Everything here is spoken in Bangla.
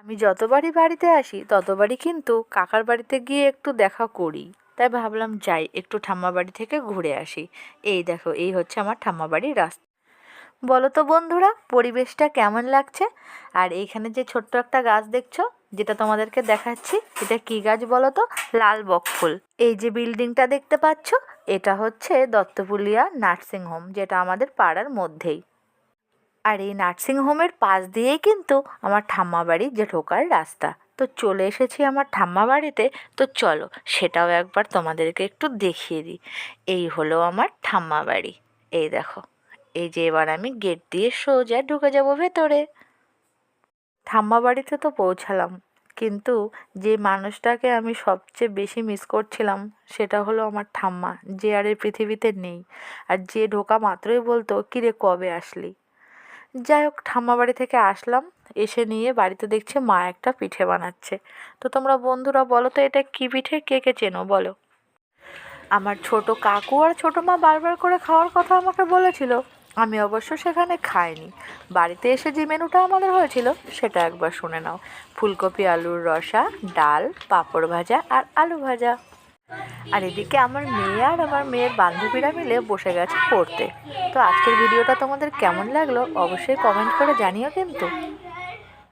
আমি যতবারই বাড়িতে আসি ততবারই কিন্তু কাকার বাড়িতে গিয়ে একটু দেখা করি, তাই ভাবলাম যাই একটু ঠাম্মা বাড়ি থেকে ঘুরে আসি। এই দেখো, এই হচ্ছে আমার ঠাম্মা বাড়ির রাস্তা। বলো তো বন্ধুরা, পরিবেশটা কেমন লাগছে? আর এইখানে যে ছোট্ট একটা গাছ দেখছো, যেটা তোমাদেরকে দেখাচ্ছি, এটা কি গাছ বলো তো? লাল বকফুল। এই যে বিল্ডিংটা দেখতে পাচ্ছ, এটা হচ্ছে দত্তপুলিয়া নার্সিং হোম, যেটা আমাদের পাড়ার মধ্যেই। আর এই নার্সিংহোমের পাশ দিয়েই কিন্তু আমার ঠাম্মা বাড়ি যে ঢোকার রাস্তা। তো চলে এসেছি আমার ঠাম্মা বাড়িতে। তো চলো সেটাও একবার তোমাদেরকে একটু দেখিয়ে দিই। এই হলো আমার ঠাম্মা বাড়ি। এই দেখো, এই যে এবার আমি গেট দিয়ে সোজা ঢুকে যাব ভেতরে। ঠাম্মা বাড়িতে তো পৌঁছালাম, কিন্তু যে মানুষটাকে আমি সবচেয়ে বেশি মিস করছিলাম সেটা হলো আমার ঠাম্মা, যে আর এই পৃথিবীতে নেই। আর যে ঢোকা মাত্রই বলতো, কিরে কবে আসলি। যাই হোক, ঠাম্মা বাড়ি থেকে আসলাম, এসে নিয়ে বাড়িতে দেখছি মা একটা পিঠে বানাচ্ছে। তো তোমরা বন্ধুরা বলো তো, এটা কী পিঠে, কে কে চেনো বলো? আমার ছোট কাকু আর ছোটো মা বারবার করে খাওয়ার কথা আমাকে বলেছিল, আমি অবশ্য সেখানে খাইনি। বাড়িতে এসে যে মেনুটা আমাদের হয়েছিল সেটা একবার শুনে নাও। ফুলকপি আলুর রসা, ডাল, পাঁপড় ভাজা আর আলু ভাজা। আর এদিকে আমার মেয়ে আর আমার মেয়ের বান্ধবীরা মিলে বসে গেছে পড়তে। তো আজকের ভিডিওটা তোমাদের কেমন লাগলো অবশ্যই কমেন্ট করে জানিও কিন্তু।